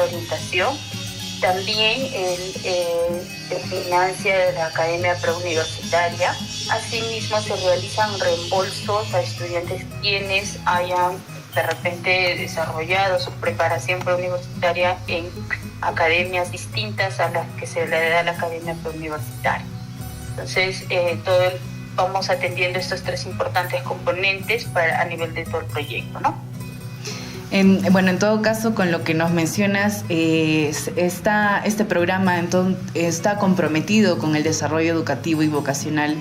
orientación. También se financia la academia preuniversitaria. Asimismo, se realizan reembolsos a estudiantes quienes hayan de repente desarrollado su preparación preuniversitaria en academias distintas a las que se le da a la academia preuniversitaria. Entonces, vamos atendiendo estos tres importantes componentes a nivel de todo el proyecto, ¿no? Bueno, en todo caso, con lo que nos mencionas, este programa está comprometido con el desarrollo educativo y vocacional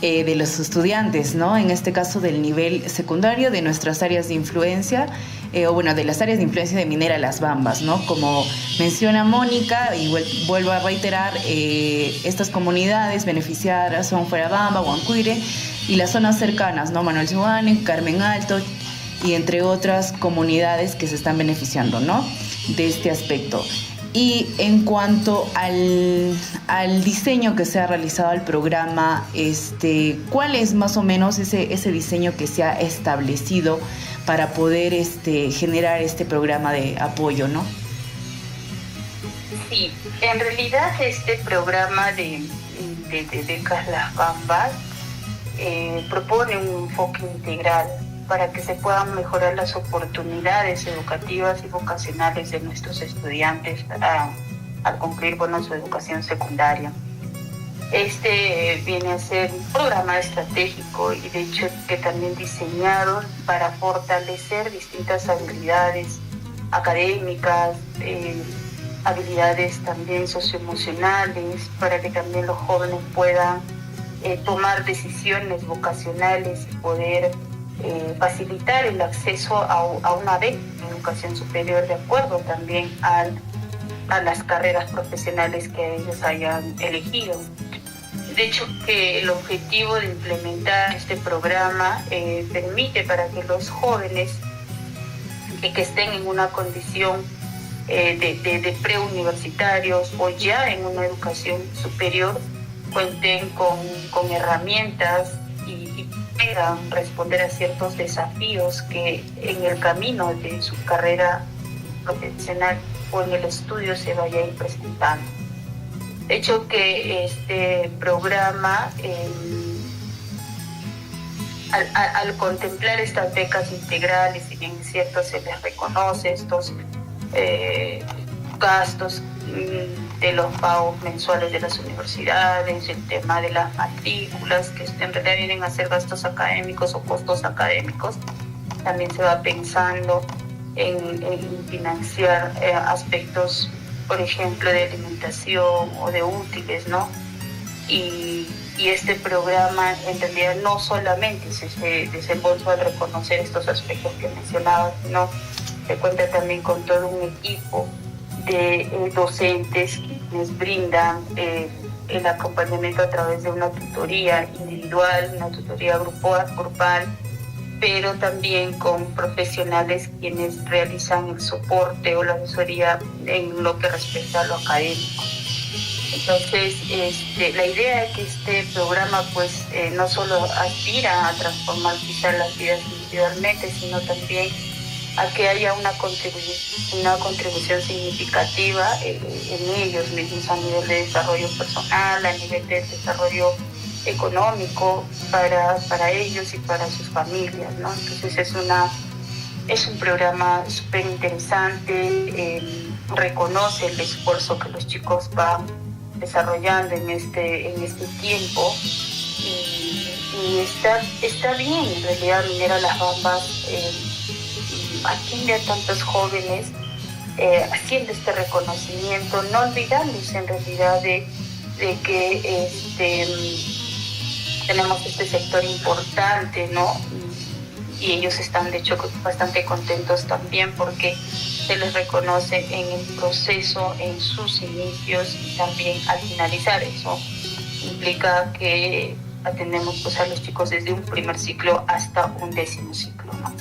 de los estudiantes, ¿no? En este caso del nivel secundario de nuestras áreas de influencia, de las áreas de influencia de Minera Las Bambas, ¿no? Como menciona Mónica, y vuelvo a reiterar, estas comunidades beneficiadas son Fuerabamba, Huancuire y las zonas cercanas, ¿no? Manuel Suárez, Carmen Alto, y entre otras comunidades que se están beneficiando, ¿no?, de este aspecto. Y en cuanto al diseño que se ha realizado al programa, ¿cuál es más o menos ese diseño que se ha establecido para poder generar este programa de apoyo, ¿no? Sí, en realidad este programa de becas Las Bambas propone un enfoque integral para que se puedan mejorar las oportunidades educativas y vocacionales de nuestros estudiantes al concluir su educación secundaria. Viene a ser un programa estratégico y de hecho que también diseñado para fortalecer distintas habilidades académicas, habilidades también socioemocionales, para que también los jóvenes puedan tomar decisiones vocacionales y poder facilitar el acceso a una beca en educación superior de acuerdo también a las carreras profesionales que ellos hayan elegido. De hecho, que el objetivo de implementar este programa permite para que los jóvenes que estén en una condición de preuniversitarios o ya en una educación superior cuenten con herramientas y puedan responder a ciertos desafíos que en el camino de su carrera profesional o en el estudio se vaya a ir presentando. De hecho que este programa, al contemplar estas becas integrales, si bien es cierto se les reconoce estos gastos de los pagos mensuales de las universidades, el tema de las matrículas, que en realidad vienen a ser gastos académicos o costos académicos, también se va pensando en financiar aspectos, por ejemplo, de alimentación o de útiles, ¿no? Y este programa en realidad no solamente se desembolsa al reconocer estos aspectos que mencionaba, sino se cuenta también con todo un equipo de docentes quienes brindan el acompañamiento a través de una tutoría individual, una tutoría grupal, pero también con profesionales quienes realizan el soporte o la asesoría en lo que respecta a lo académico. Entonces, la idea es que este programa no solo aspira a transformar quizás las vidas individualmente, sino también a que haya una contribución significativa en ellos mismos a nivel de desarrollo personal, a nivel de desarrollo económico para ellos y para sus familias, ¿no? Entonces es un programa súper interesante, reconoce el esfuerzo que los chicos van desarrollando en este tiempo y está bien en realidad Minera Las Bambas atiende a tantos jóvenes haciendo este reconocimiento, no olvidándose en realidad de que tenemos este sector importante, ¿no? Y ellos están de hecho bastante contentos también porque se les reconoce en el proceso, en sus inicios y también al finalizar. Eso implica que atendemos a los chicos desde un primer ciclo hasta un 10º ciclo, ¿no?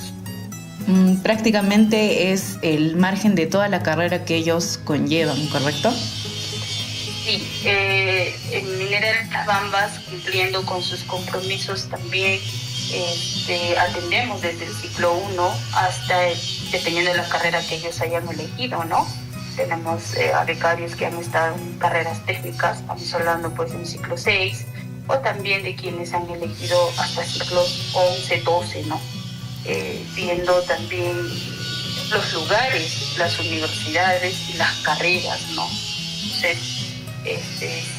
Prácticamente es el margen de toda la carrera que ellos conllevan, ¿correcto? Sí, en Minera Las Bambas, cumpliendo con sus compromisos también, atendemos desde el ciclo 1 hasta, dependiendo de la carrera que ellos hayan elegido, ¿no? tenemos a becarios que han estado en carreras técnicas, estamos hablando pues en ciclo 6, o también de quienes han elegido hasta ciclos 11, 12, ¿no? Viendo también los lugares, las universidades y las carreras, ¿no? Entonces,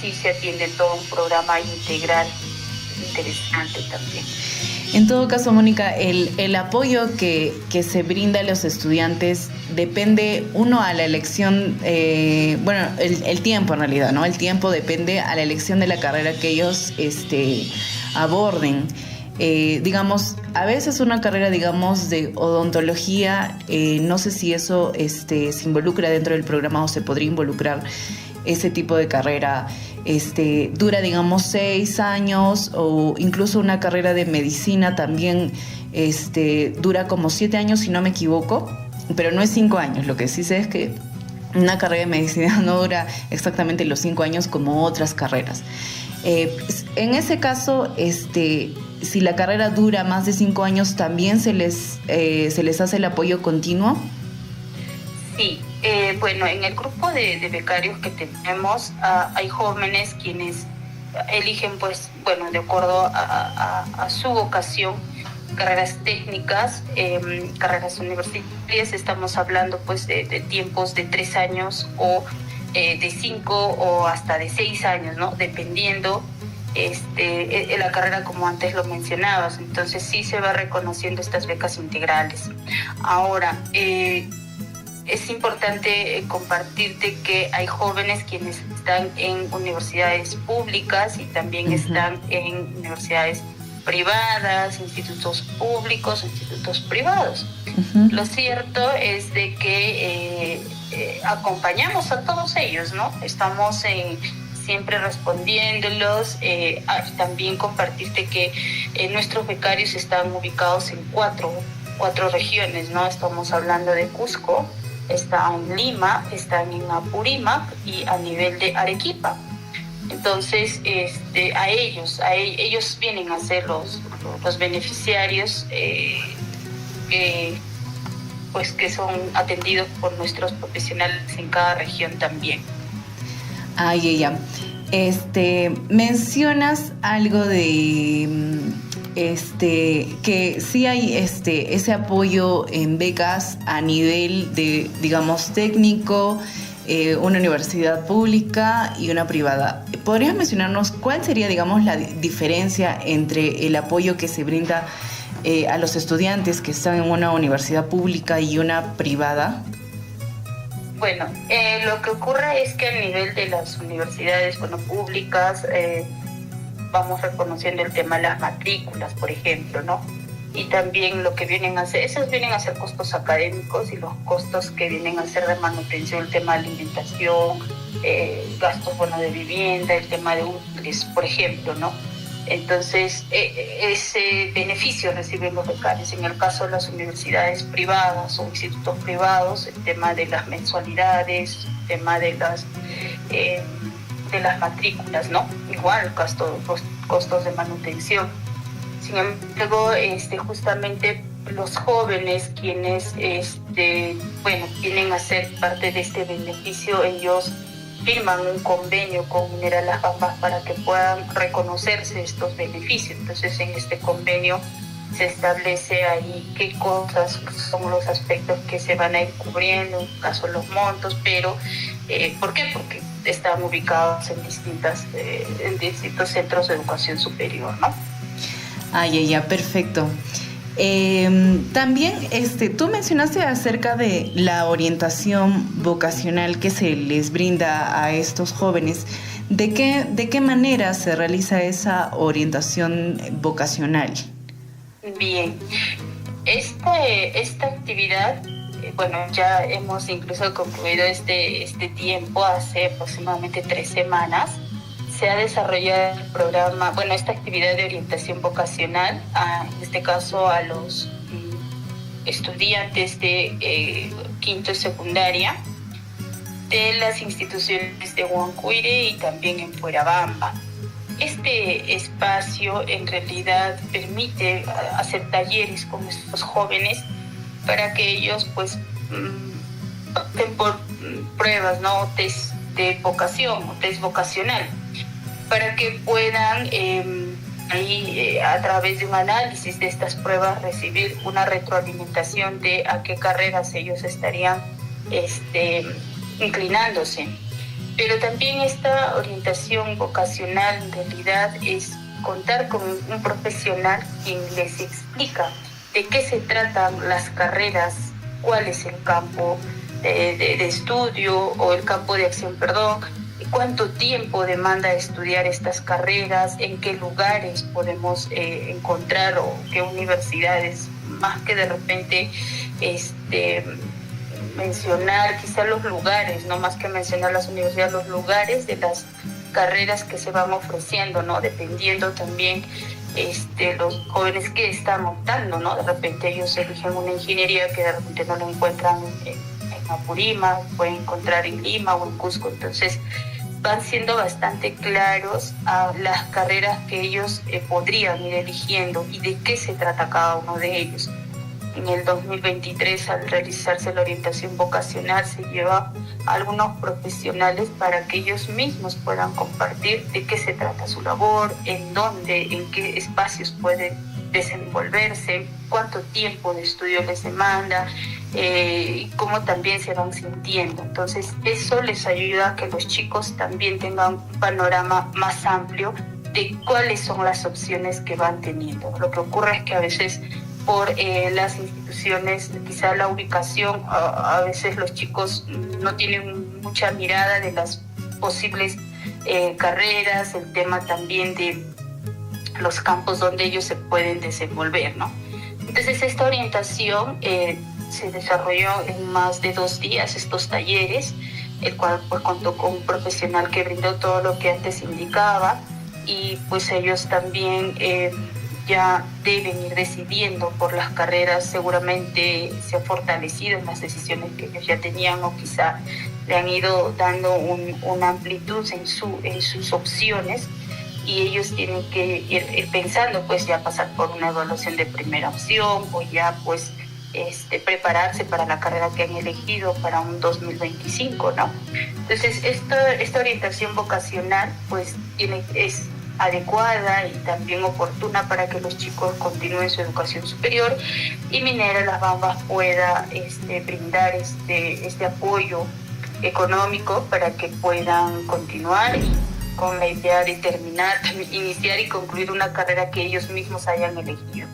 sí se atiende todo un programa integral interesante también. En todo caso, Mónica, el apoyo que se brinda a los estudiantes depende, uno, a la elección, el tiempo en realidad, ¿no? El tiempo depende a la elección de la carrera que ellos aborden. Digamos, a veces una carrera, digamos, de odontología, no sé si eso se involucra dentro del programa o se podría involucrar ese tipo de carrera. Dura, digamos, 6 años, o incluso una carrera de medicina también dura como 7 años, si no me equivoco, pero no es 5 años. Lo que sí sé es que una carrera de medicina no dura exactamente los 5 años como otras carreras. En ese caso, si la carrera dura más de 5 años, ¿también se les hace el apoyo continuo? Sí, bueno, en el grupo de becarios que tenemos hay jóvenes quienes eligen, pues, bueno, de acuerdo a su vocación, carreras técnicas, carreras universitarias. Estamos hablando pues de tiempos de 3 años o de 5 o hasta de 6 años, ¿no? Dependiendo la carrera, como antes lo mencionabas. Entonces sí se va reconociendo estas becas integrales. Ahora, es importante compartirte que hay jóvenes quienes están en universidades públicas y también están en universidades privadas, institutos públicos, institutos privados. Lo cierto es de que acompañamos a todos ellos, ¿no? Estamos siempre respondiéndolos. También compartirte que nuestros becarios están ubicados en cuatro regiones, ¿no? Estamos hablando de Cusco, está en Lima, están en Apurímac y a nivel de Arequipa. Entonces, ellos vienen a ser los beneficiarios que son atendidos por nuestros profesionales en cada región también. Ella. Mencionas algo de que sí hay ese apoyo en becas a nivel de, digamos, técnico, una universidad pública y una privada. ¿Podrías mencionarnos cuál sería, digamos, la diferencia entre el apoyo que se brinda a los estudiantes que están en una universidad pública y una privada? Bueno, lo que ocurre es que a nivel de las universidades públicas vamos reconociendo el tema de las matrículas, por ejemplo, ¿no? Y también lo que vienen a ser, esos vienen a ser costos académicos y los costos que vienen a ser de manutención, el tema de alimentación, gastos de vivienda, el tema de útiles, por ejemplo, ¿no? Entonces, ese beneficio reciben los becarios. En el caso de las universidades privadas o institutos privados, el tema de las mensualidades, el tema de las matrículas, ¿no? Igual, costos de manutención. Sin embargo, justamente los jóvenes quienes vienen a ser parte de este beneficio, ellos firman un convenio con Mineral Las Bambas para que puedan reconocerse estos beneficios. Entonces, en este convenio se establece ahí qué cosas son los aspectos que se van a ir cubriendo, en caso los montos, pero ¿por qué? Porque están ubicados en distintos centros de educación superior, ¿no? Ya, perfecto. También tú mencionaste acerca de la orientación vocacional que se les brinda a estos jóvenes. ¿De qué manera se realiza esa orientación vocacional? Bien, esta actividad, ya hemos incluso concluido este tiempo hace aproximadamente 3 semanas. Se ha desarrollado el programa, esta actividad de orientación vocacional, en este caso a los estudiantes de quinto y secundaria de las instituciones de Huancuire y también en Fuerabamba. Este espacio en realidad permite hacer talleres con estos jóvenes para que ellos opten por pruebas, ¿no? Test de vocación o test vocacional, para que puedan a través de un análisis de estas pruebas recibir una retroalimentación de a qué carreras ellos estarían inclinándose. Pero también esta orientación vocacional en realidad es contar con un profesional quien les explica de qué se tratan las carreras, cuál es el campo de estudio o el campo de acción, cuánto tiempo demanda estudiar estas carreras, en qué lugares podemos encontrar o qué universidades, más que de repente mencionar quizá los lugares, no más que mencionar las universidades, los lugares de las carreras que se van ofreciendo, ¿no? Dependiendo también los jóvenes que están optando, ¿no? De repente ellos eligen una ingeniería que de repente no lo encuentran en Apurímac, pueden encontrar en Lima o en Cusco. Entonces van siendo bastante claros a las carreras que ellos podrían ir eligiendo y de qué se trata cada uno de ellos. En el 2023, al realizarse la orientación vocacional, se lleva a algunos profesionales para que ellos mismos puedan compartir de qué se trata su labor, en dónde, en qué espacios pueden desenvolverse, cuánto tiempo de estudio les demanda, cómo también se van sintiendo. Entonces, eso les ayuda a que los chicos también tengan un panorama más amplio de cuáles son las opciones que van teniendo. Lo que ocurre es que a veces por las instituciones, quizá la ubicación, a veces los chicos no tienen mucha mirada de las posibles carreras, el tema también de los campos donde ellos se pueden desenvolver, ¿no? Entonces esta orientación se desarrolló en más de 2 días, estos talleres, el cual pues contó con un profesional que brindó todo lo que antes indicaba, y pues ellos también ya deben ir decidiendo por las carreras. Seguramente se han fortalecido en las decisiones que ellos ya tenían, o quizá le han ido dando una amplitud en sus opciones, y ellos tienen que ir pensando pues ya pasar por una evaluación de primera opción, o ya pues prepararse para la carrera que han elegido para un 2025, ¿no? Entonces esta orientación vocacional pues es adecuada y también oportuna para que los chicos continúen su educación superior, y Minera Las Bambas pueda brindar este apoyo económico para que puedan continuar con la idea de terminar, iniciar y concluir una carrera que ellos mismos hayan elegido.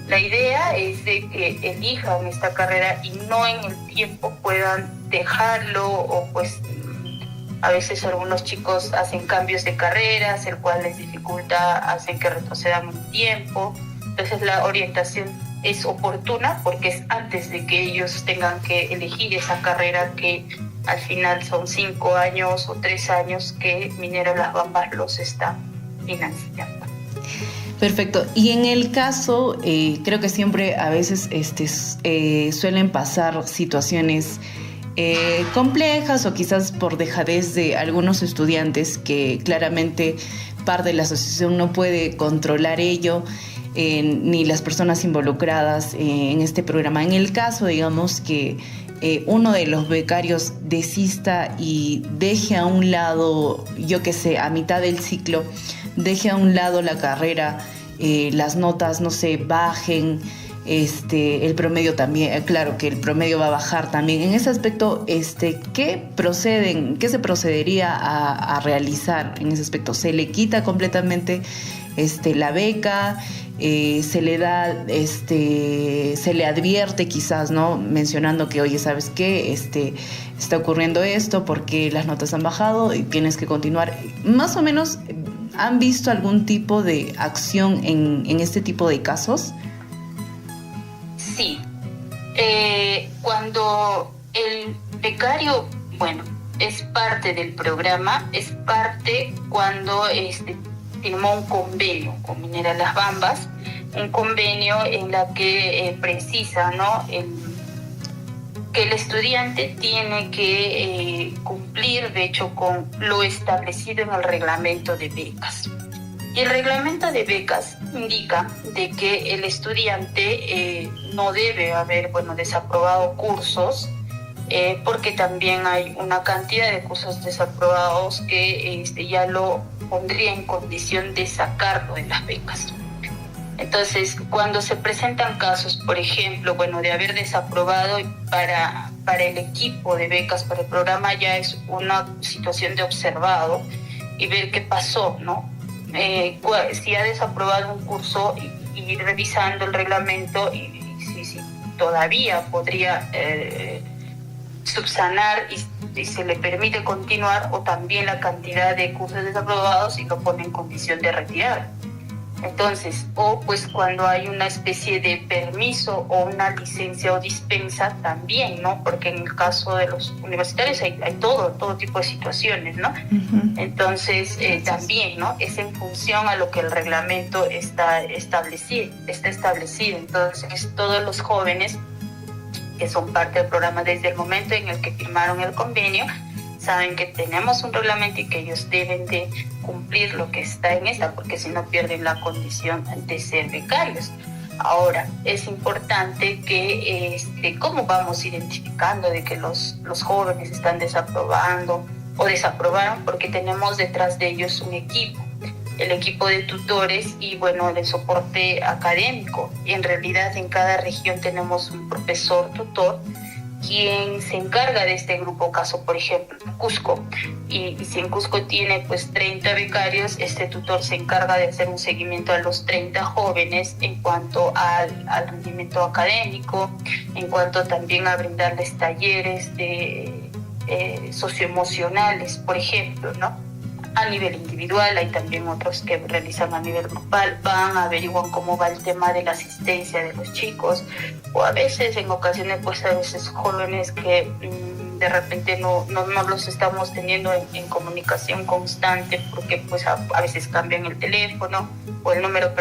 La idea es de que elijan esta carrera y no en el tiempo puedan dejarlo, o pues a veces algunos chicos hacen cambios de carreras, el cual les dificulta, hacen que retrocedan un tiempo. Entonces la orientación es oportuna porque es antes de que ellos tengan que elegir esa carrera, que al final son 5 años o 3 años que Minera Las Bambas los está financiando. Perfecto. Y en el caso, creo que siempre a veces suelen pasar situaciones complejas, o quizás por dejadez de algunos estudiantes, que claramente parte de la asociación no puede controlar ello, ni las personas involucradas en este programa. En el caso, digamos, que uno de los becarios desista y deje a un lado, a mitad del ciclo, deje a un lado la carrera, las notas, no sé, bajen, el promedio también, claro que el promedio va a bajar también. En ese aspecto, ¿qué se procedería a realizar en ese aspecto? ¿Se le quita completamente la beca? Se le da, se le advierte quizás, ¿no? Mencionando que, oye, ¿sabes qué? Está ocurriendo esto porque las notas han bajado y tienes que continuar. Más o menos, ¿han visto algún tipo de acción en este tipo de casos? Sí. Cuando el becario, es parte del programa, es parte cuando firmó un convenio con Minera Las Bambas, un convenio en la que precisa, ¿no?, que el estudiante tiene que cumplir, de hecho, con lo establecido en el reglamento de becas. Y el reglamento de becas indica de que el estudiante no debe haber desaprobado cursos porque también hay una cantidad de cursos desaprobados que ya lo pondría en condición de sacarlo de las becas. Entonces, cuando se presentan casos, por ejemplo, de haber desaprobado para el equipo de becas, para el programa, ya es una situación de observado y ver qué pasó, ¿no? Si ha desaprobado un curso, y ir revisando el reglamento y si todavía podría subsanar y se le permite continuar, o también la cantidad de cursos desaprobados y lo pone en condición de retirar. Entonces, o pues cuando hay una especie de permiso o una licencia o dispensa también, ¿no? Porque en el caso de los universitarios hay todo tipo de situaciones, ¿no? Uh-huh. Entonces, también, ¿no? Es en función a lo que el reglamento está establecido. Entonces, todos los jóvenes que son parte del programa desde el momento en el que firmaron el convenio, saben que tenemos un reglamento y que ellos deben de cumplir lo que está en esta, porque si no pierden la condición de ser becarios. Ahora, es importante que cómo vamos identificando de que los jóvenes están desaprobando o desaprobaron, porque tenemos detrás de ellos un equipo, el equipo de tutores y de soporte académico. Y en realidad en cada región tenemos un profesor tutor quien se encarga de este grupo, caso por ejemplo Cusco, y si en Cusco tiene 30 becarios, este tutor se encarga de hacer un seguimiento a los 30 jóvenes en cuanto al rendimiento académico, en cuanto también a brindarles talleres de socioemocionales, por ejemplo, ¿no? A nivel individual, hay también otros que realizan a nivel grupal, averiguan cómo va el tema de la asistencia de los chicos, o a veces, en ocasiones, a veces jóvenes que de repente no los estamos teniendo en comunicación constante, porque a veces cambian el teléfono, o el número,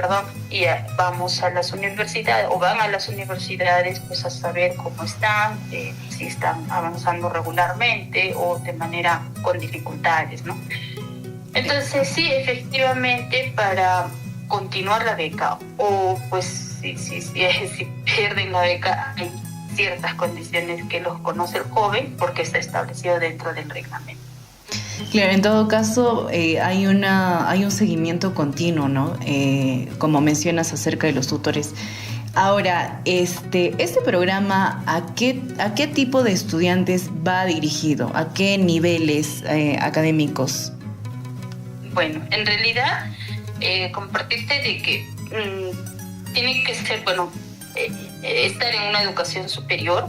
y vamos a las universidades, o van a las universidades a saber cómo están, si están avanzando regularmente, o de manera con dificultades, ¿no? Entonces sí, efectivamente, para continuar la beca, o si pierden la beca, hay ciertas condiciones que los conoce el joven porque está establecido dentro del reglamento. Claro, en todo caso hay un seguimiento continuo, ¿no? Como mencionas acerca de los tutores. Ahora, este programa, ¿a qué tipo de estudiantes va dirigido? ¿A qué niveles académicos? Bueno, en realidad, compartirte de que tiene que ser, estar en una educación superior.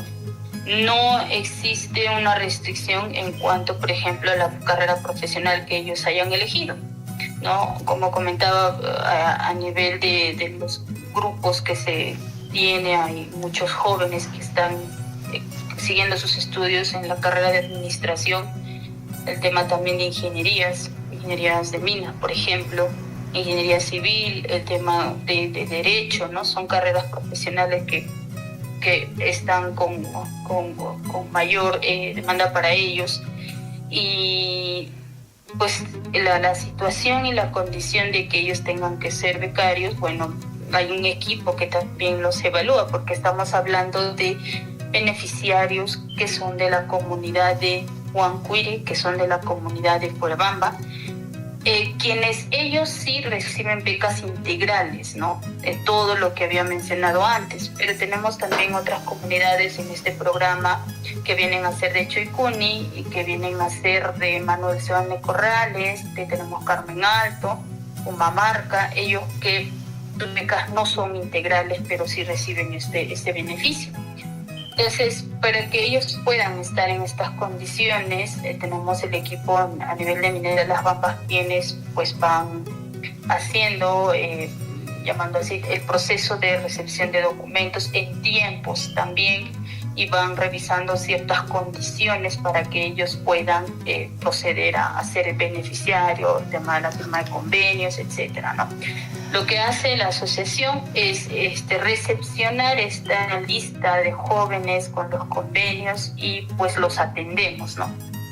No existe una restricción en cuanto, por ejemplo, a la carrera profesional que ellos hayan elegido, ¿no? Como comentaba, a nivel de los grupos que se tiene, hay muchos jóvenes que están siguiendo sus estudios en la carrera de administración, el tema también de ingenierías de minas, por ejemplo, ingeniería civil, el tema de derecho, ¿no? Son carreras profesionales que están con mayor demanda para ellos, y la situación y la condición de que ellos tengan que ser becarios, hay un equipo que también los evalúa, porque estamos hablando de beneficiarios que son de la comunidad de Huancuire, que son de la comunidad de Fuerabamba, quienes ellos sí reciben becas integrales, ¿no? Todo lo que había mencionado antes, pero tenemos también otras comunidades en este programa que vienen a ser de Choicuni y que vienen a ser de Manuel Sebane Corrales, tenemos Carmen Alto, Humamarca, ellos que sus becas no son integrales, pero sí reciben este beneficio. Entonces, para que ellos puedan estar en estas condiciones, tenemos el equipo a nivel de Minera Las Bambas, quienes van haciendo, llamando así, el proceso de recepción de documentos en tiempos también, y van revisando ciertas condiciones para que ellos puedan proceder a ser el beneficiario, el tema de la firma de convenios, etcétera, ¿no? Lo que hace la asociación es recepcionar esta lista de jóvenes con los convenios y los atendemos, ¿no?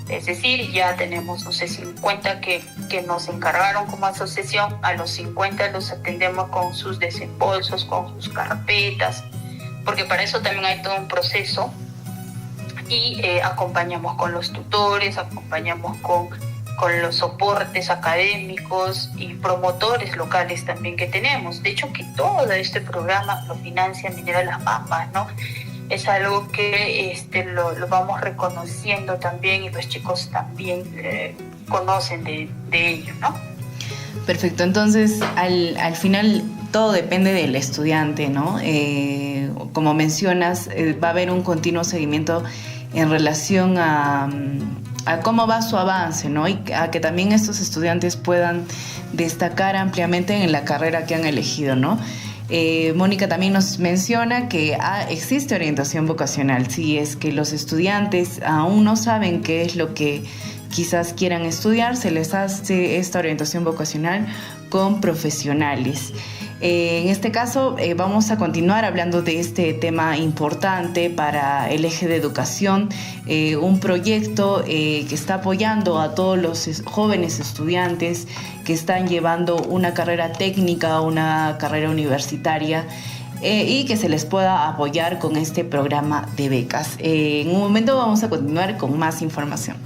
Es decir, ya tenemos, 50 que nos encargaron como asociación, a los 50 los atendemos con sus desembolsos, con sus carpetas, porque para eso también hay todo un proceso y acompañamos con los tutores, acompañamos con los soportes académicos y promotores locales también que tenemos. De hecho, que todo este programa lo financia Minera Las Bambas, ¿no? Es algo que lo vamos reconociendo también, y los chicos también conocen de ello, ¿no? Perfecto, entonces al final todo depende del estudiante, ¿no? Como mencionas, va a haber un continuo seguimiento en relación a cómo va su avance, ¿no? Y a que también estos estudiantes puedan destacar ampliamente en la carrera que han elegido, ¿no? Mónica también nos menciona que existe orientación vocacional. Si es que los estudiantes aún no saben qué es lo que quizás quieran estudiar, se les hace esta orientación vocacional con profesionales. En este caso vamos a continuar hablando de este tema importante para el eje de educación, un proyecto que está apoyando a todos los jóvenes estudiantes que están llevando una carrera técnica, una carrera universitaria, y que se les pueda apoyar con este programa de becas. En un momento vamos a continuar con más información.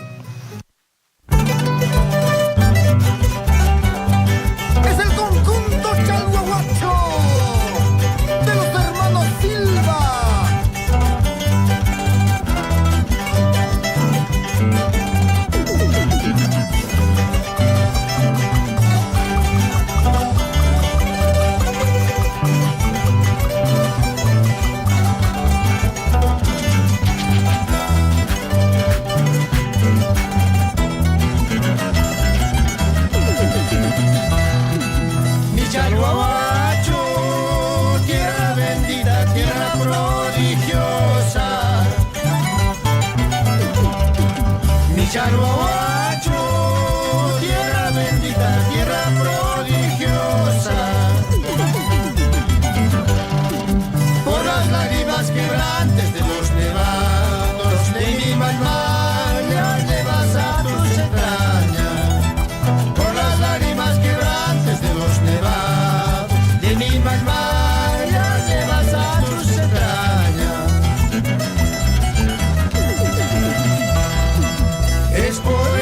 Es por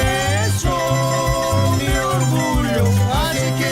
eso mi orgullo hace que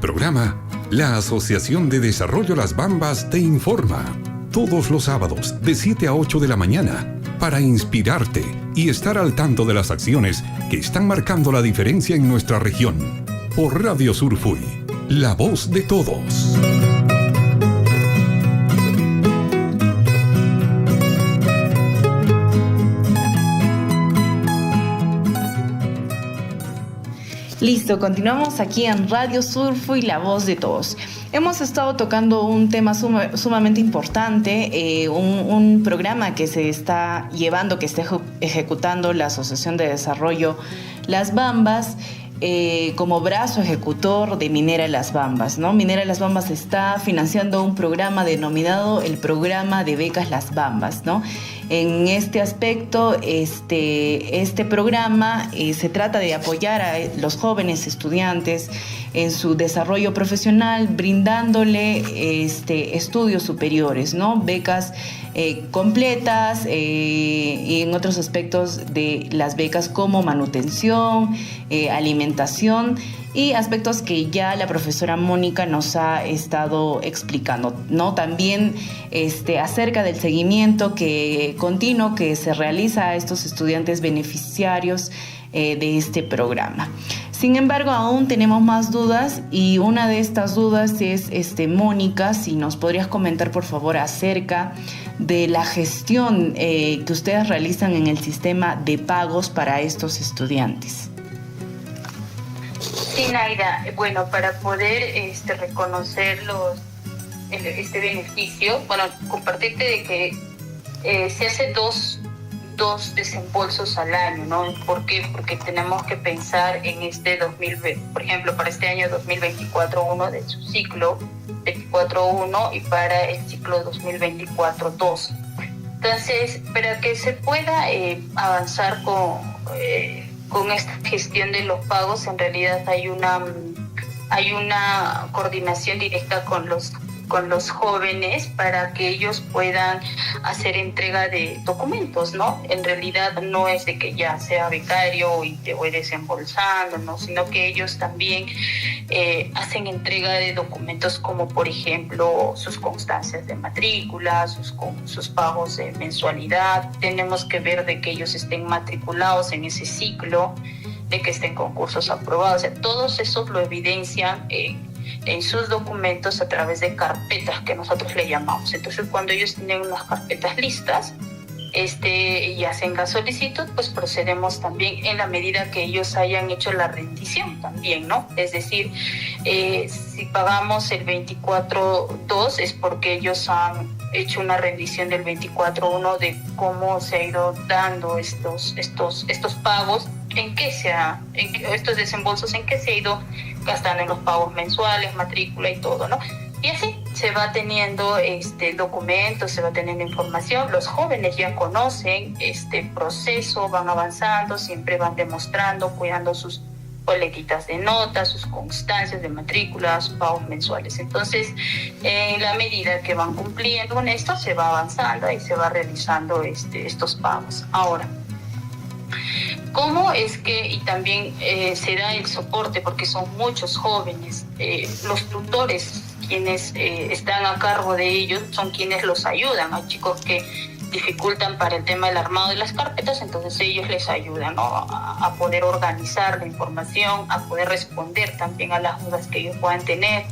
programa, la Asociación de Desarrollo Las Bambas te informa todos los sábados de 7 a 8 de la mañana para inspirarte y estar al tanto de las acciones que están marcando la diferencia en nuestra región. Por Radio Surfuy, la voz de todos. Listo, continuamos aquí en Radio Surfuy, la voz de todos. Hemos estado tocando un tema sumamente importante, un programa que se está llevando, que está ejecutando la Asociación de Desarrollo Las Bambas, como brazo ejecutor de Minera Las Bambas, ¿no? Minera Las Bambas está financiando un programa denominado el Programa de Becas Las Bambas, ¿no? En este aspecto, este programa se trata de apoyar a los jóvenes estudiantes en su desarrollo profesional, brindándole estudios superiores, ¿no? Becas completas y en otros aspectos de las becas como manutención, alimentación y aspectos que ya la profesora Mónica nos ha estado explicando, ¿no? También acerca del seguimiento continuo que se realiza a estos estudiantes beneficiarios de este programa. Sin embargo, aún tenemos más dudas y una de estas dudas es, Mónica, si nos podrías comentar por favor acerca de la gestión que ustedes realizan en el sistema de pagos para estos estudiantes. Sí, Naira, bueno, para poder reconocer este beneficio, bueno, compartirte de que se hace dos desembolsos al año, ¿no? ¿Por qué? Porque tenemos que pensar en por ejemplo, para este año 2024-1 de su ciclo 24-1 y para el ciclo 2024-2. Entonces, para que se pueda avanzar con esta gestión de los pagos, en realidad hay una coordinación directa con los jóvenes para que ellos puedan hacer entrega de documentos, ¿no? En realidad no es de que ya sea becario y te voy desembolsando, ¿no? Sino que ellos también hacen entrega de documentos como, por ejemplo, sus constancias de matrícula, sus pagos de mensualidad. Tenemos que ver de que ellos estén matriculados en ese ciclo, de que estén concursos aprobados. O sea, todos esos lo evidencian en sus documentos a través de carpetas que nosotros le llamamos. Entonces, cuando ellos tienen unas carpetas listas y hacen la solicitud, pues procedemos también en la medida que ellos hayan hecho la rendición también, ¿no? Es decir, si pagamos el 24.2 es porque ellos han hecho una rendición del 24.1 de cómo se ha ido dando estos pagos, estos desembolsos, en qué se ha ido gastando en los pagos mensuales, matrícula y todo, ¿no? Y así se va teniendo documentos, se va teniendo información. Los jóvenes ya conocen este proceso, van avanzando, siempre van demostrando, cuidando sus boletitas de notas, sus constancias de matrícula, sus pagos mensuales. Entonces, en la medida que van cumpliendo con esto, se va avanzando y se va realizando estos pagos. Ahora, ¿cómo es que, y también se da el soporte, porque son muchos jóvenes, los tutores quienes están a cargo de ellos son quienes los ayudan? Hay chicos que dificultan para el tema del armado de las carpetas, entonces ellos les ayudan, ¿no? a poder organizar la información, a poder responder también a las dudas que ellos puedan tener,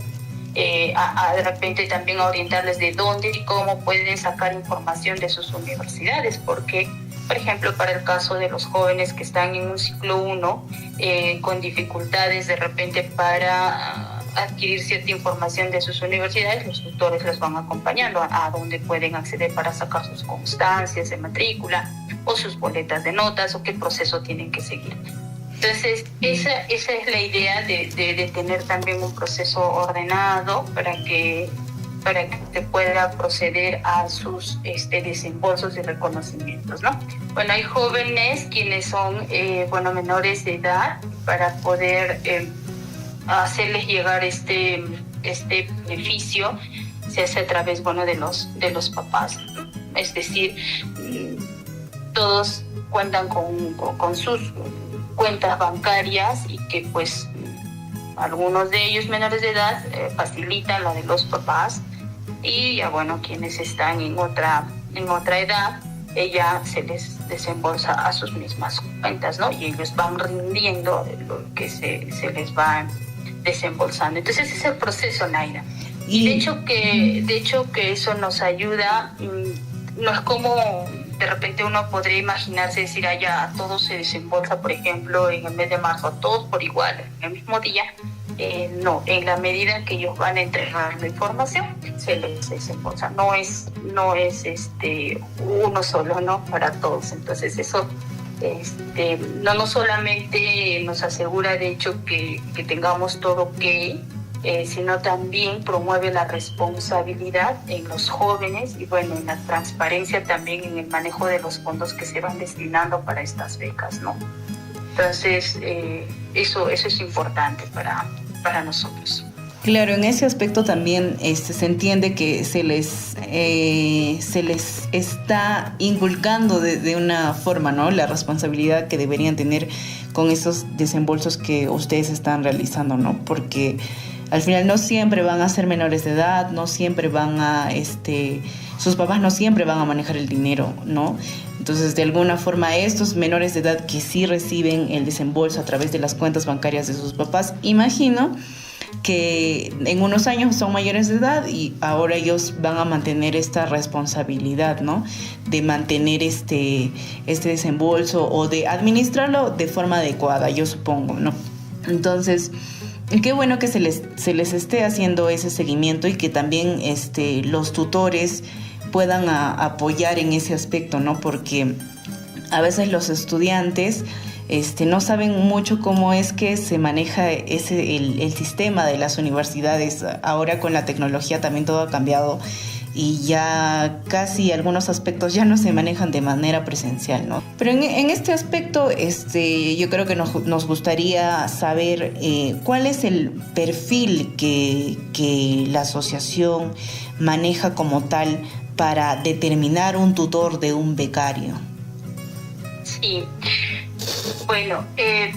a de repente también a orientarles de dónde y cómo pueden sacar información de sus universidades, porque por ejemplo, para el caso de los jóvenes que están en un ciclo 1 con dificultades de repente para adquirir cierta información de sus universidades, los tutores los van acompañando a donde pueden acceder para sacar sus constancias de matrícula o sus boletas de notas o qué proceso tienen que seguir. Entonces, esa es la idea de tener también un proceso ordenado para que se pueda proceder a sus desembolsos y reconocimientos, ¿no? Bueno, hay jóvenes quienes son menores de edad para poder hacerles llegar este beneficio. Se hace a través de los papás, ¿no? Es decir, todos cuentan con sus cuentas bancarias y que pues algunos de ellos menores de edad facilitan la de los papás, y ya bueno, quienes están en otra edad, ella se les desembolsa a sus mismas cuentas, ¿no? Y ellos van rindiendo lo que se les va desembolsando. Entonces ese es el proceso, Naira. Y de hecho que eso nos ayuda. No es como de repente uno podría imaginarse, decir, ya a todos se desembolsa, por ejemplo, en el mes de marzo, a todos por igual, en el mismo día. No, en la medida que ellos van a entregar la información, se les desembolsa. No es uno solo, ¿no? Para todos. Entonces eso no solamente nos asegura, de hecho, que tengamos todo sino también promueve la responsabilidad en los jóvenes y bueno, en la transparencia también en el manejo de los fondos que se van destinando para estas becas, ¿no? Entonces, eso es importante para nosotros. Claro, en ese aspecto también se entiende que se les está inculcando de una forma, ¿no? La responsabilidad que deberían tener con esos desembolsos que ustedes están realizando, ¿no? Porque al final no siempre van a ser menores de edad, no siempre sus papás no siempre van a manejar el dinero, ¿no? Entonces, de alguna forma, estos menores de edad que sí reciben el desembolso a través de las cuentas bancarias de sus papás, imagino que en unos años son mayores de edad y ahora ellos van a mantener esta responsabilidad, ¿no? De mantener este desembolso o de administrarlo de forma adecuada, yo supongo, ¿no? Entonces, qué bueno que se les esté haciendo ese seguimiento y que también los tutores puedan apoyar en ese aspecto, ¿no? Porque a veces los estudiantes no saben mucho cómo es que se maneja el sistema de las universidades. Ahora con la tecnología también todo ha cambiado y ya casi algunos aspectos ya no se manejan de manera presencial, ¿no? Pero en este aspecto, yo creo que nos gustaría saber cuál es el perfil que la asociación maneja como tal para determinar un tutor de un becario. Sí. Bueno,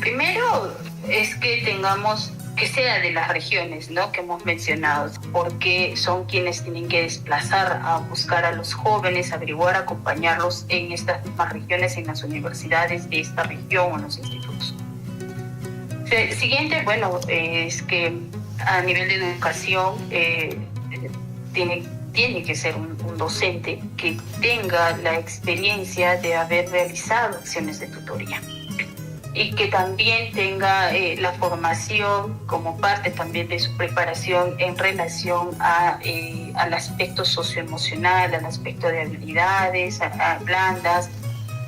primero es que sea de las regiones, ¿no? Que hemos mencionado, porque son quienes tienen que desplazar a buscar a los jóvenes, averiguar, acompañarlos en estas mismas regiones, en las universidades de esta región o en los institutos. Siguiente, bueno, es que a nivel de educación tiene que ser un docente que tenga la experiencia de haber realizado acciones de tutoría y que también tenga la formación como parte también de su preparación en relación al aspecto socioemocional, al aspecto de habilidades blandas,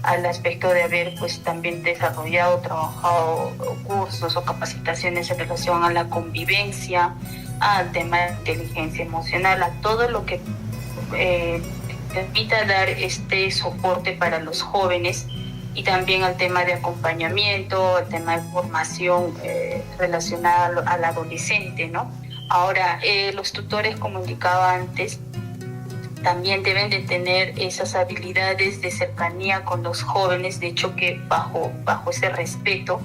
al aspecto de haber pues también trabajado cursos o capacitaciones en relación a la convivencia, al tema de inteligencia emocional, a todo lo que permita dar este soporte para los jóvenes, y también al tema de acompañamiento, al tema de formación relacionada al adolescente, ¿no? Ahora, los tutores, como indicaba antes, también deben de tener esas habilidades de cercanía con los jóvenes, de hecho que bajo ese respeto,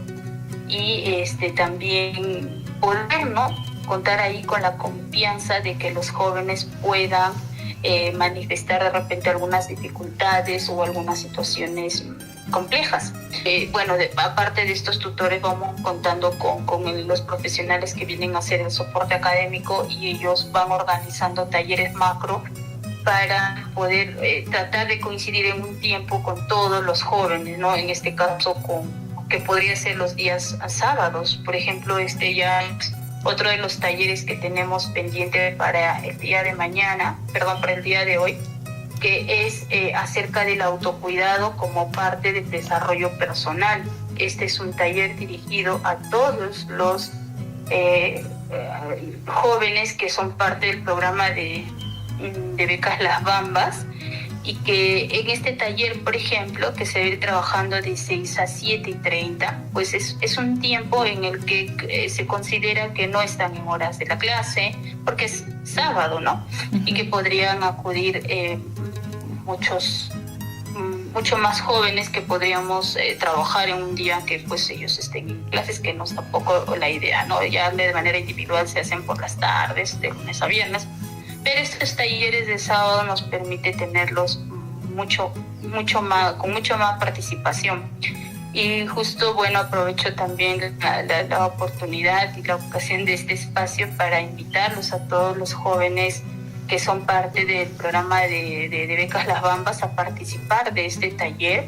y también poder, ¿no?, contar ahí con la confianza de que los jóvenes puedan manifestar de repente algunas dificultades o algunas situaciones complejas. Aparte de estos tutores, vamos contando con los profesionales que vienen a hacer el soporte académico, y ellos van organizando talleres macro para poder tratar de coincidir en un tiempo con todos los jóvenes, ¿no? En este caso, que podría ser los días sábados. Por ejemplo, ya otro de los talleres que tenemos pendiente para el día de hoy, que es acerca del autocuidado como parte del desarrollo personal. Este es un taller dirigido a todos los jóvenes que son parte del programa de becas Las Bambas, y que en este taller, por ejemplo, que se va a ir trabajando de 6 a 7:30, pues es un tiempo en el que se considera que no están en horas de la clase, porque es sábado, ¿no? Y que podrían acudir mucho más jóvenes que podríamos trabajar en un día que pues ellos estén en clases, que no es tampoco la idea, ¿no? Ya de manera individual se hacen por las tardes, de lunes a viernes, pero estos talleres de sábado nos permite tenerlos mucho más, con mucho más participación. Y justo, bueno, aprovecho también la oportunidad y la ocasión de este espacio para invitarlos a todos los jóvenes que son parte del programa de Becas Las Bambas a participar de este taller,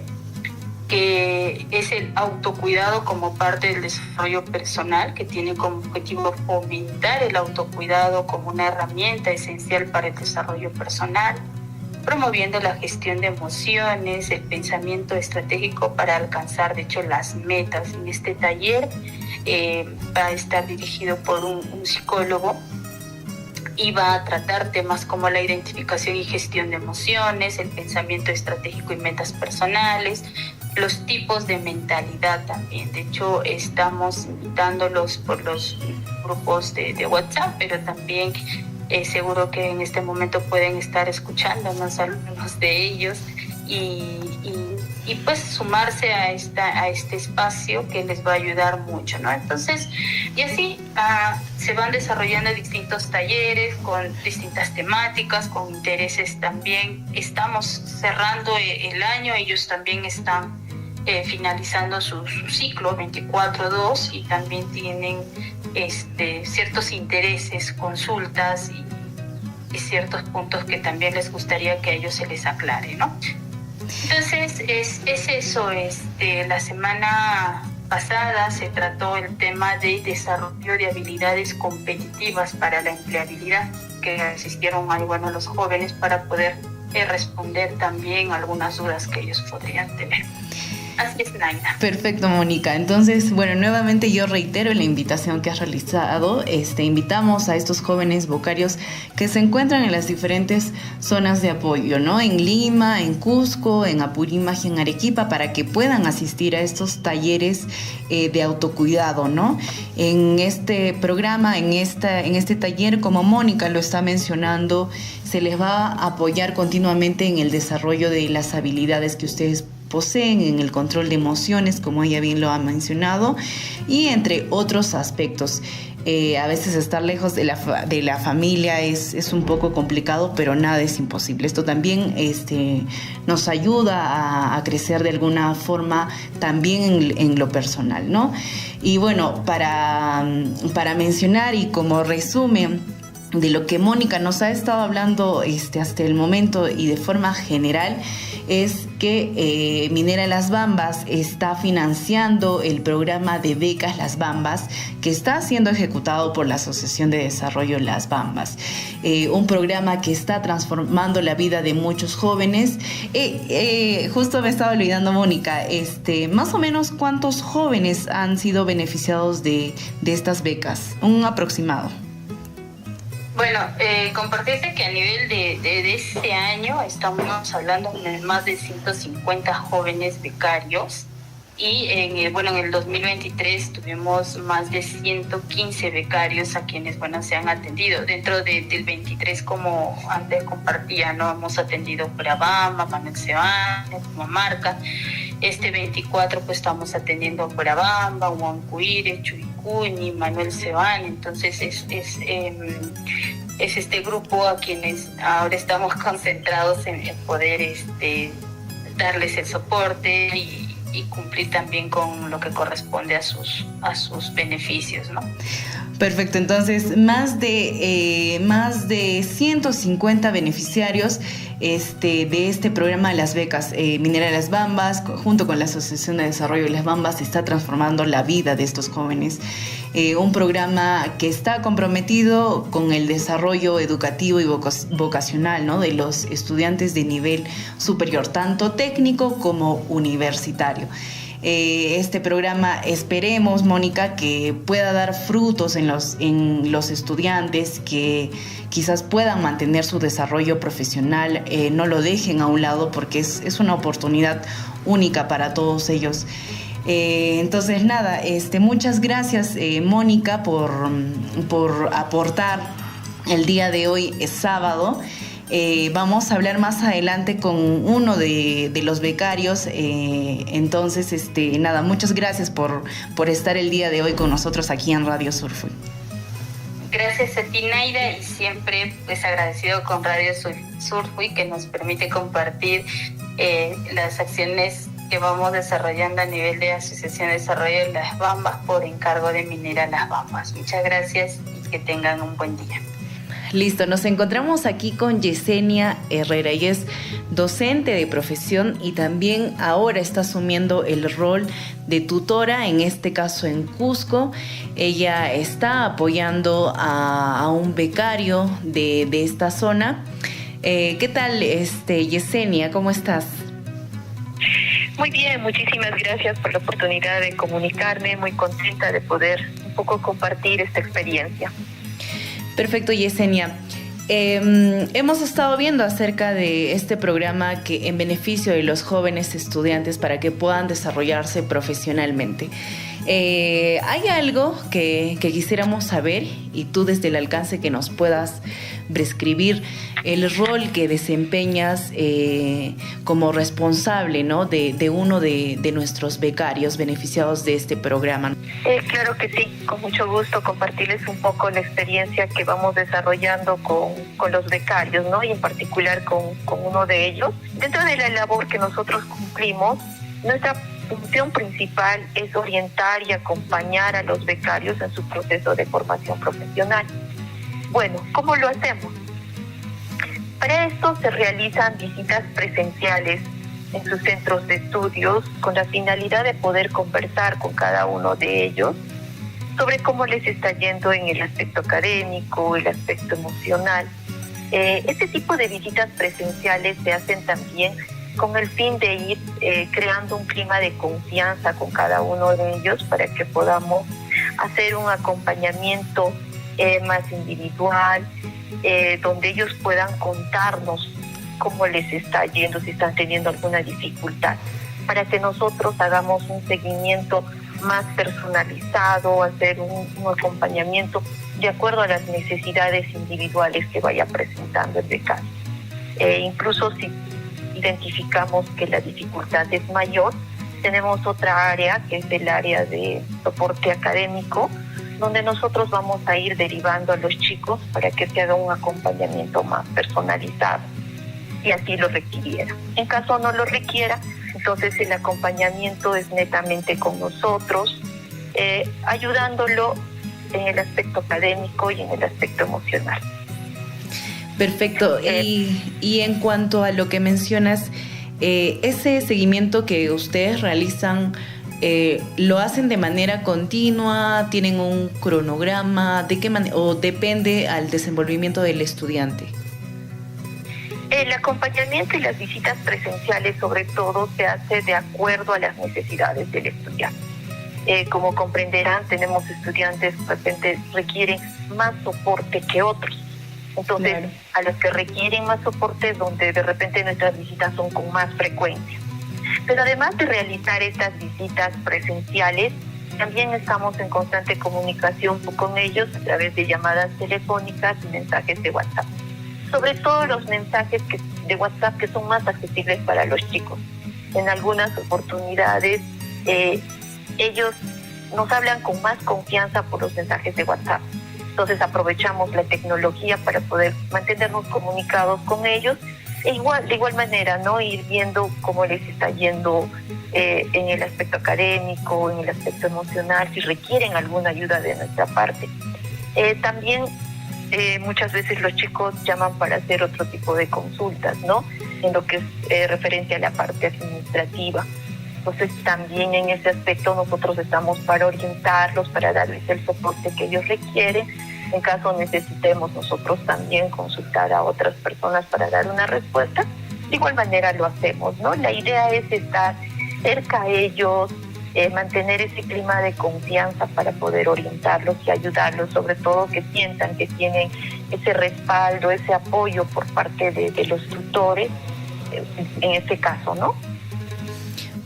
que es el autocuidado como parte del desarrollo personal, que tiene como objetivo fomentar el autocuidado como una herramienta esencial para el desarrollo personal, promoviendo la gestión de emociones, el pensamiento estratégico para alcanzar, de hecho, las metas. En este taller va a estar dirigido por un psicólogo y va a tratar temas como la identificación y gestión de emociones, el pensamiento estratégico y metas personales, los tipos de mentalidad también. De hecho, estamos invitándolos por los grupos de WhatsApp, pero también seguro que en este momento pueden estar escuchándonos algunos de ellos y pues sumarse a este espacio que les va a ayudar mucho, ¿no? Entonces, y así se van desarrollando distintos talleres con distintas temáticas, con intereses también. Estamos cerrando el año, ellos también están finalizando su ciclo 24-2 y también tienen ciertos intereses, consultas y ciertos puntos que también les gustaría que a ellos se les aclare, ¿no? Entonces es eso. La semana pasada se trató el tema de desarrollo de habilidades competitivas para la empleabilidad, que asistieron ahí, bueno, los jóvenes para poder responder también algunas dudas que ellos podrían tener. Así es, Naina. Perfecto, Mónica. Entonces, bueno, nuevamente yo reitero la invitación que has realizado. Invitamos a estos jóvenes becarios que se encuentran en las diferentes zonas de apoyo, ¿no? En Lima, en Cusco, en Apurímac y en Arequipa, para que puedan asistir a estos talleres de autocuidado, ¿no? En este programa, en este taller, como Mónica lo está mencionando, se les va a apoyar continuamente en el desarrollo de las habilidades que ustedes poseen, en el control de emociones, como ella bien lo ha mencionado, y entre otros aspectos. A veces estar lejos de la familia es un poco complicado, pero nada es imposible. Esto también nos ayuda a crecer de alguna forma también en lo personal, ¿no? Y bueno, para mencionar y como resumen de lo que Mónica nos ha estado hablando hasta el momento y de forma general, es que Minera Las Bambas está financiando el programa de becas Las Bambas, que está siendo ejecutado por la Asociación de Desarrollo Las Bambas, un programa que está transformando la vida de muchos jóvenes. Justo me estaba olvidando, Mónica, más o menos ¿cuántos jóvenes han sido beneficiados de estas becas? Un aproximado. Bueno, compartirte que a nivel de este año estamos hablando de más de 150 jóvenes becarios y en el 2023 tuvimos más de 115 becarios a quienes se han atendido. Dentro del 23, como antes compartía, ¿no? Hemos atendido Purabamba, Manuel Sebane, Pumamarca. 24 pues estamos atendiendo Purabamba, Huancuire, Churicuñi, Manuel Sebane. Entonces es este grupo a quienes ahora estamos concentrados en poder darles el soporte y cumplir también con lo que corresponde a sus beneficios, ¿no? Perfecto, entonces más de 150 beneficiarios de este programa de las becas Minera Las Bambas, junto con la Asociación de Desarrollo de Las Bambas, está transformando la vida de estos jóvenes. Un programa que está comprometido con el desarrollo educativo y vocacional, ¿no? De los estudiantes de nivel superior, tanto técnico como universitario. Este programa, esperemos, Mónica, que pueda dar frutos en los estudiantes, que quizás puedan mantener su desarrollo profesional, no lo dejen a un lado, porque es una oportunidad única para todos ellos. Entonces, nada, muchas gracias, Mónica, por aportar el día de hoy, es sábado. Vamos a hablar más adelante con uno de los becarios. Entonces, nada, muchas gracias por estar el día de hoy con nosotros aquí en Radio Surfui. Gracias a ti, Naira, y siempre pues agradecido con Radio Surfui, que nos permite compartir las acciones que vamos desarrollando a nivel de Asociación de Desarrollo de Las Bambas por encargo de Minera Las Bambas. Muchas gracias y que tengan un buen día. Listo, nos encontramos aquí con Yesenia Herrera. Ella es docente de profesión y también ahora está asumiendo el rol de tutora, en este caso en Cusco. Ella está apoyando a un becario de esta zona. ¿Qué tal, Yesenia? ¿Cómo estás? Muy bien, muchísimas gracias por la oportunidad de comunicarme. Muy contenta de poder un poco compartir esta experiencia. Perfecto, Yesenia. Hemos estado viendo acerca de este programa que en beneficio de los jóvenes estudiantes para que puedan desarrollarse profesionalmente. Hay algo que quisiéramos saber, y tú desde el alcance que nos puedas describir el rol que desempeñas como responsable, ¿no?, de uno de nuestros becarios beneficiados de este programa. Claro que sí, con mucho gusto compartirles un poco la experiencia que vamos desarrollando con los becarios, ¿no?, y en particular con uno de ellos. Dentro de la labor que nosotros cumplimos, nuestra función principal es orientar y acompañar a los becarios en su proceso de formación profesional. Bueno, ¿cómo lo hacemos? Para esto se realizan visitas presenciales en sus centros de estudios con la finalidad de poder conversar con cada uno de ellos sobre cómo les está yendo en el aspecto académico, el aspecto emocional. Este tipo de visitas presenciales se hacen también con el fin de ir creando un clima de confianza con cada uno de ellos para que podamos hacer un acompañamiento más individual, donde ellos puedan contarnos cómo les está yendo, si están teniendo alguna dificultad, para que nosotros hagamos un seguimiento más personalizado, hacer un acompañamiento de acuerdo a las necesidades individuales que vaya presentando el becario. Incluso si identificamos que la dificultad es mayor, tenemos otra área que es el área de soporte académico, donde nosotros vamos a ir derivando a los chicos para que se haga un acompañamiento más personalizado, si así lo requiriera. En caso no lo requiera, entonces el acompañamiento es netamente con nosotros, ayudándolo en el aspecto académico y en el aspecto emocional. Perfecto. Y en cuanto a lo que mencionas, ese seguimiento que ustedes realizan, ¿lo hacen de manera continua? ¿Tienen un cronograma? ¿De qué manera? ¿O depende al desenvolvimiento del estudiante? El acompañamiento y las visitas presenciales, sobre todo, se hace de acuerdo a las necesidades del estudiante. Como comprenderán, tenemos estudiantes que de repente requieren más soporte que otros. Entonces, claro, a los que requieren más soporte, donde de repente nuestras visitas son con más frecuencia. Pero además de realizar estas visitas presenciales, también estamos en constante comunicación con ellos a través de llamadas telefónicas y mensajes de WhatsApp. Sobre todo los mensajes de WhatsApp que son más accesibles para los chicos. En algunas oportunidades, ellos nos hablan con más confianza por los mensajes de WhatsApp. Entonces aprovechamos la tecnología para poder mantenernos comunicados con ellos de igual manera, ¿no? Ir viendo cómo les está yendo en el aspecto académico, en el aspecto emocional, si requieren alguna ayuda de nuestra parte. También muchas veces los chicos llaman para hacer otro tipo de consultas, ¿no?, en lo que es referente a la parte administrativa. Entonces también en ese aspecto nosotros estamos para orientarlos, para darles el soporte que ellos requieren. En caso necesitemos nosotros también consultar a otras personas para dar una respuesta, de igual manera lo hacemos, ¿no? La idea es estar cerca a ellos, mantener ese clima de confianza para poder orientarlos y ayudarlos, sobre todo que sientan que tienen ese respaldo, ese apoyo por parte de los tutores, en este caso, ¿no?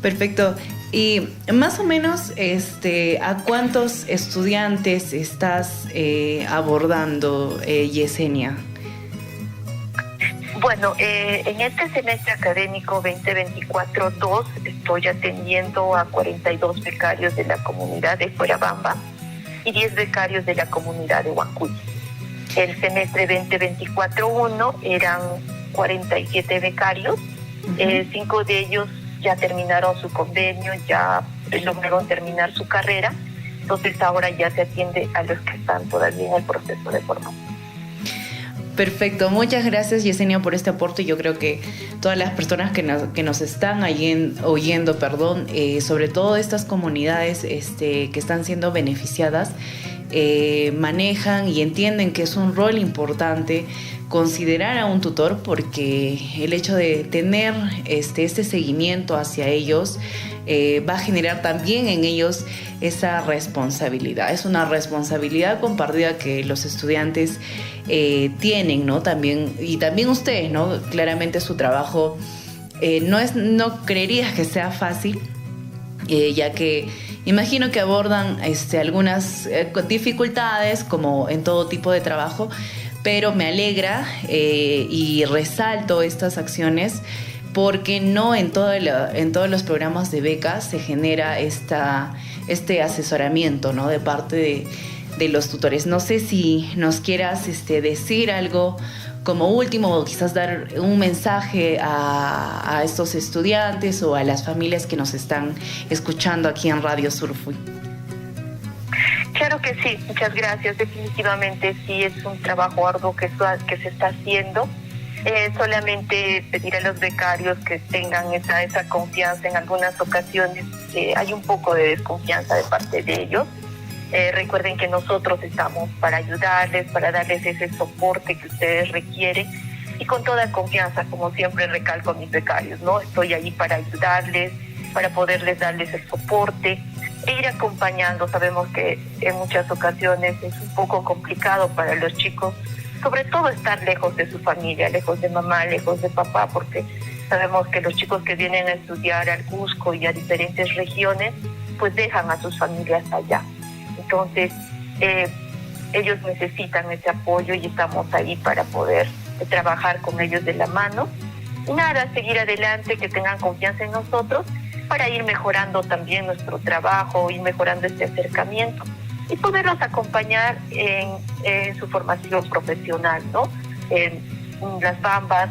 Perfecto. Y más o menos, ¿a cuántos estudiantes estás abordando, Yesenia? Bueno, en este semestre académico 2024-2 estoy atendiendo a 42 becarios de la comunidad de Fuerabamba y 10 becarios de la comunidad de Huancuy. El semestre 2024-1 eran 47 becarios, 5 de ellos ya terminaron su convenio, ya lograron terminar su carrera, entonces ahora ya se atiende a los que están todavía en el proceso de formación. Perfecto, muchas gracias Yesenia por este aporte. Yo creo que todas las personas que nos están oyendo, sobre todo estas comunidades que están siendo beneficiadas, manejan y entienden que es un rol importante considerar a un tutor, porque el hecho de tener este seguimiento hacia ellos va a generar también en ellos esa responsabilidad. Es una responsabilidad compartida que los estudiantes tienen, ¿no? También ustedes, ¿no? Claramente su trabajo no creerías que sea fácil, ya que imagino que abordan algunas dificultades como en todo tipo de trabajo, pero me alegra y resalto estas acciones porque no en todos los programas de becas se genera este asesoramiento, ¿no? De parte de los tutores. No sé si nos quieras decir algo como último, o quizás dar un mensaje a estos estudiantes o a las familias que nos están escuchando aquí en Radio Surfuy. Claro que sí, muchas gracias. Definitivamente sí es un trabajo arduo que se está haciendo. Solamente pedir a los becarios que tengan esa confianza. En algunas ocasiones hay un poco de desconfianza de parte de ellos. Recuerden que nosotros estamos para ayudarles, para darles ese soporte que ustedes requieren, y con toda confianza, como siempre recalco a mis becarios, ¿no? Estoy ahí para ayudarles, para poderles darles el soporte e ir acompañando. Sabemos que en muchas ocasiones es un poco complicado para los chicos, sobre todo estar lejos de su familia, lejos de mamá, lejos de papá, porque sabemos que los chicos que vienen a estudiar al Cusco y a diferentes regiones, pues dejan a sus familias allá. Entonces, ellos necesitan ese apoyo y estamos ahí para poder trabajar con ellos de la mano. Y nada, seguir adelante, que tengan confianza en nosotros para ir mejorando también nuestro trabajo, ir mejorando este acercamiento y poderlos acompañar en su formación profesional, ¿no? En las Bambas,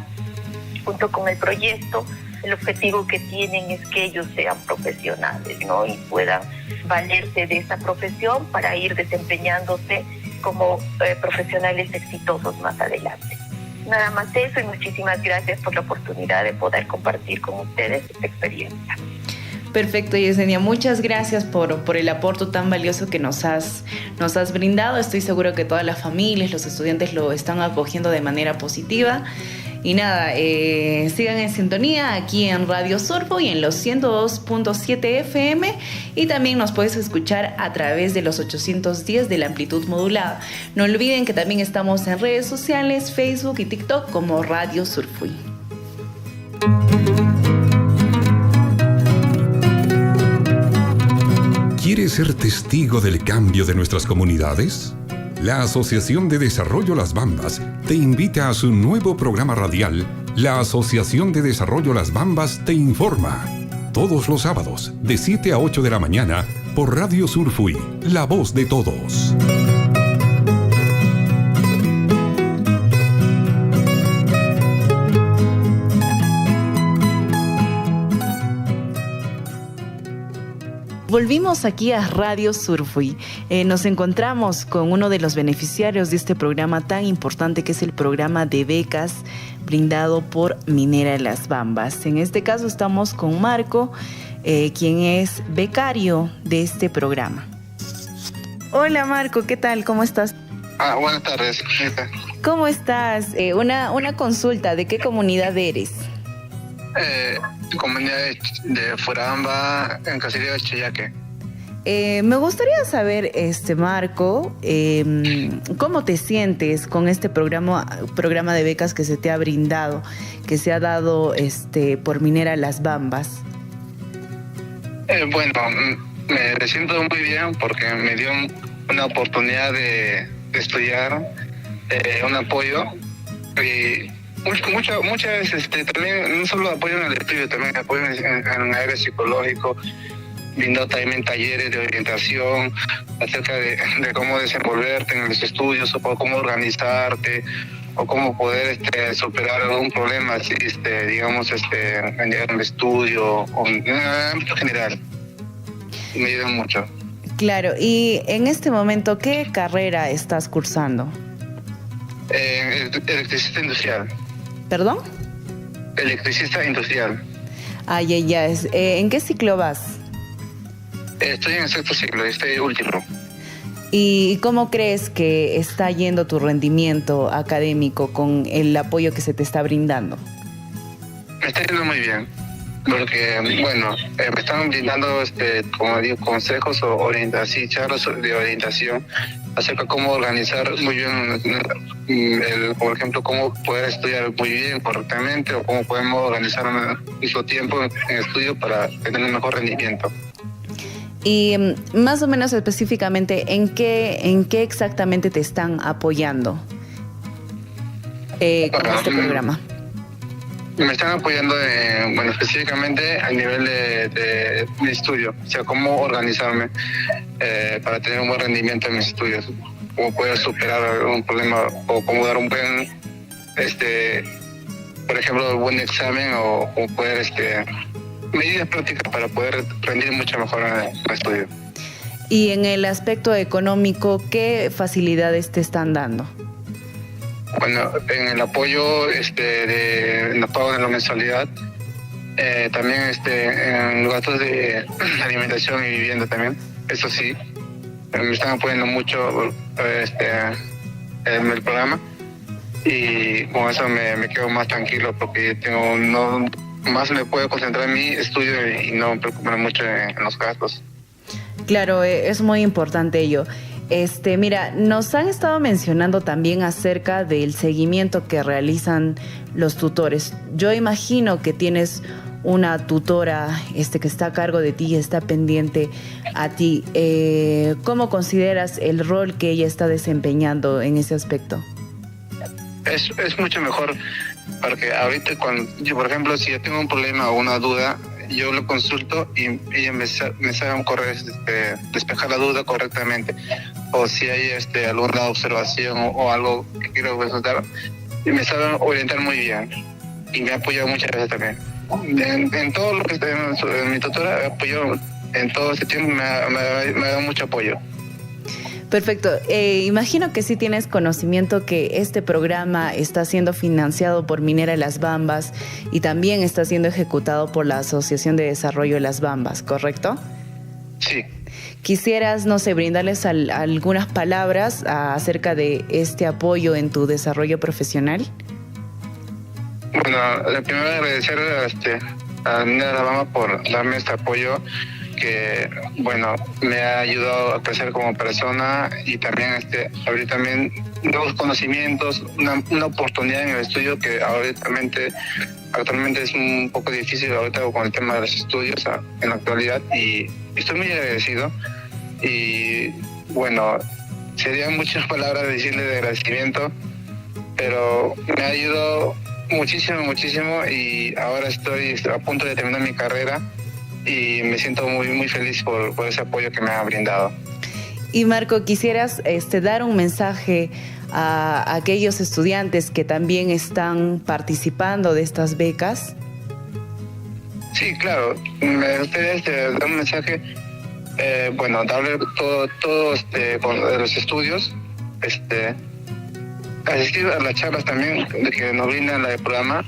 junto con el proyecto, el objetivo que tienen es que ellos sean profesionales, ¿no? Y puedan valerse de esa profesión para ir desempeñándose como profesionales exitosos más adelante. Nada más eso, y muchísimas gracias por la oportunidad de poder compartir con ustedes esta experiencia. Perfecto, Yesenia, muchas gracias por el aporte tan valioso que nos has brindado. Estoy seguro que todas las familias, los estudiantes lo están acogiendo de manera positiva. Y nada, sigan en sintonía aquí en Radio Surfuy y en los 102.7 FM, y también nos puedes escuchar a través de los 810 de la amplitud modulada. No olviden que también estamos en redes sociales, Facebook y TikTok como Radio Surfuy. ¿Quieres ser testigo del cambio de nuestras comunidades? La Asociación de Desarrollo Las Bambas te invita a su nuevo programa radial, La Asociación de Desarrollo Las Bambas te informa. Todos los sábados, de 7 a 8 de la mañana, por Radio Surfuy, la voz de todos. Volvimos aquí a Radio Surfuy. Nos encontramos con uno de los beneficiarios de este programa tan importante, que es el programa de becas brindado por Minera Las Bambas. En este caso estamos con Marco, quien es becario de este programa. Hola Marco, ¿qué tal? ¿Cómo estás? Buenas tardes. ¿Cómo estás? Una consulta, ¿de qué comunidad eres? Comunidad de Fuerabamba, en Caserío de Chayaque. Me gustaría saber, Marco, ¿cómo te sientes con este programa de becas que se te ha brindado, que se ha dado por Minera Las Bambas? Bueno, me siento muy bien porque me dio una oportunidad de estudiar, un apoyo, y muchas también no solo apoyan en el estudio, también apoyan en el área psicológico, brindando también talleres de orientación acerca de cómo desenvolverte en los estudios o cómo organizarte o cómo poder superar algún problema así, digamos, en el estudio o en el ámbito general. Me ayudan mucho. Claro, y en este momento, ¿qué carrera estás cursando? Electricista industrial. ¿Perdón? Electricista industrial. Ah, ya. ¿En qué ciclo vas? Estoy en el sexto ciclo, último. ¿Y cómo crees que está yendo tu rendimiento académico con el apoyo que se te está brindando? Me está yendo muy bien, porque, bueno, me están brindando, como digo, consejos o orientación, charlas de orientación acerca de cómo organizar muy bien, por ejemplo, cómo poder estudiar muy bien, correctamente, o cómo podemos organizar nuestro tiempo en estudio para tener un mejor rendimiento. Y más o menos específicamente, ¿en qué exactamente te están apoyando con este programa? Me están apoyando, específicamente a nivel de mi estudio, o sea, cómo organizarme para tener un buen rendimiento en mis estudios, cómo poder superar un problema o cómo dar un buen, por ejemplo, un buen examen o cómo poder, medidas prácticas para poder rendir mucho mejor en el estudio. Y en el aspecto económico, ¿qué facilidades te están dando? Bueno, en el apoyo en el pago de la mensualidad, también en los gastos de alimentación y vivienda también, eso sí, me están apoyando mucho en el programa y con eso me quedo más tranquilo porque más me puedo concentrar en mi estudio y no preocuparme mucho en los gastos. Claro, es muy importante ello. Mira, nos han estado mencionando también acerca del seguimiento que realizan los tutores. Yo imagino que tienes una tutora que está a cargo de ti y está pendiente a ti. ¿Cómo consideras el rol que ella está desempeñando en ese aspecto? Es mucho mejor, porque ahorita yo, por ejemplo, si yo tengo un problema o una duda, yo lo consulto y ella me sabe un correo, despejar la duda correctamente. O si hay alguna observación o algo que quiero consultar, y me sabe orientar muy bien. Y me ha apoyado muchas veces también. En todo lo que está en mi tutora, me apoyó en todo ese tiempo, me ha dado mucho apoyo. Perfecto. Imagino que sí tienes conocimiento que este programa está siendo financiado por Minera Las Bambas y también está siendo ejecutado por la Asociación de Desarrollo de Las Bambas, ¿correcto? Sí. ¿Quisieras, no sé, brindarles algunas palabras acerca de este apoyo en tu desarrollo profesional? Bueno, primero agradecer a Minera Las Bambas por darme este apoyo que, bueno, me ha ayudado a crecer como persona y también abrir también nuevos conocimientos, una oportunidad en el estudio que actualmente es un poco difícil ahorita con el tema de los estudios en la actualidad, y estoy muy agradecido. Y bueno, serían muchas palabras de decirle de agradecimiento, pero me ha ayudado muchísimo y ahora estoy a punto de terminar mi carrera y me siento muy, muy feliz por ese apoyo que me ha brindado. Y Marco, ¿quisieras dar un mensaje a aquellos estudiantes que también están participando de estas becas? Sí, claro. Me gustaría dar un mensaje, darle todo con los estudios, asistir a las charlas también que nos brindan el programa.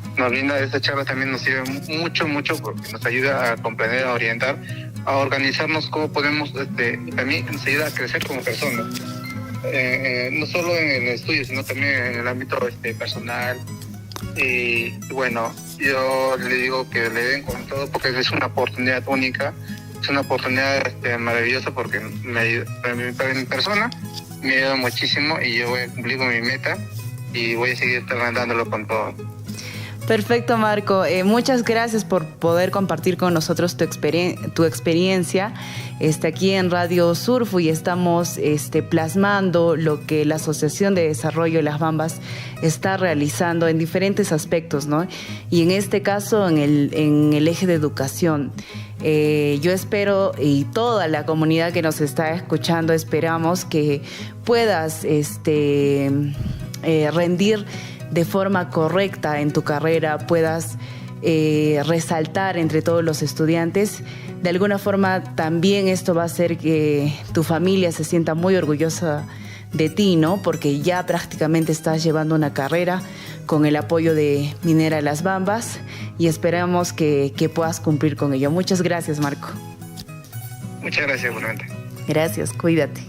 Esta charla también nos sirve mucho porque nos ayuda a comprender, a orientar, a organizarnos cómo podemos, también nos ayuda a crecer como personas, no solo en el estudio, sino también en el ámbito personal. Y bueno, yo le digo que le den con todo porque es una oportunidad única, es una oportunidad maravillosa porque para mi persona me ayuda muchísimo y yo voy a cumplir con mi meta y voy a seguir dándolo con todo. Perfecto, Marco. Muchas gracias por poder compartir con nosotros tu experiencia. Aquí en Radio Surfu y estamos plasmando lo que la Asociación de Desarrollo Las Bambas está realizando en diferentes aspectos, ¿no? Y en este caso en el eje de educación. Yo espero, y toda la comunidad que nos está escuchando, esperamos que puedas rendir de forma correcta en tu carrera, puedas resaltar entre todos los estudiantes. De alguna forma también esto va a hacer que tu familia se sienta muy orgullosa de ti, ¿no? Porque ya prácticamente estás llevando una carrera con el apoyo de Minera Las Bambas y esperamos que puedas cumplir con ello. Muchas gracias, Marco. Muchas gracias, igualmente. Gracias, cuídate.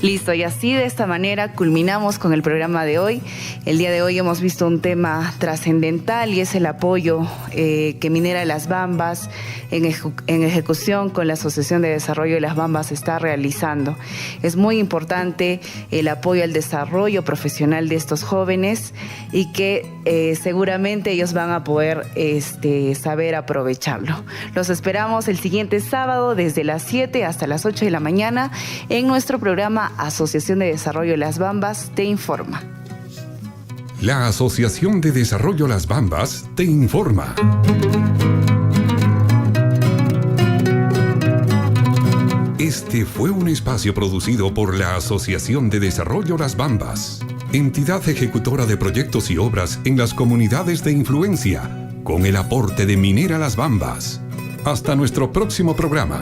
Listo, y así de esta manera culminamos con el programa de hoy. El día de hoy hemos visto un tema trascendental y es el apoyo que Minera Las Bambas en ejecución con la Asociación de Desarrollo de Las Bambas está realizando. Es muy importante el apoyo al desarrollo profesional de estos jóvenes y que seguramente ellos van a poder saber aprovecharlo. Los esperamos el siguiente sábado desde las 7 hasta las 8 de la mañana en nuestro programa Asociación de Desarrollo Las Bambas te informa. La Asociación de Desarrollo Las Bambas te informa. Este fue un espacio producido por la Asociación de Desarrollo Las Bambas, entidad ejecutora de proyectos y obras en las comunidades de influencia, con el aporte de Minera Las Bambas. Hasta nuestro próximo programa.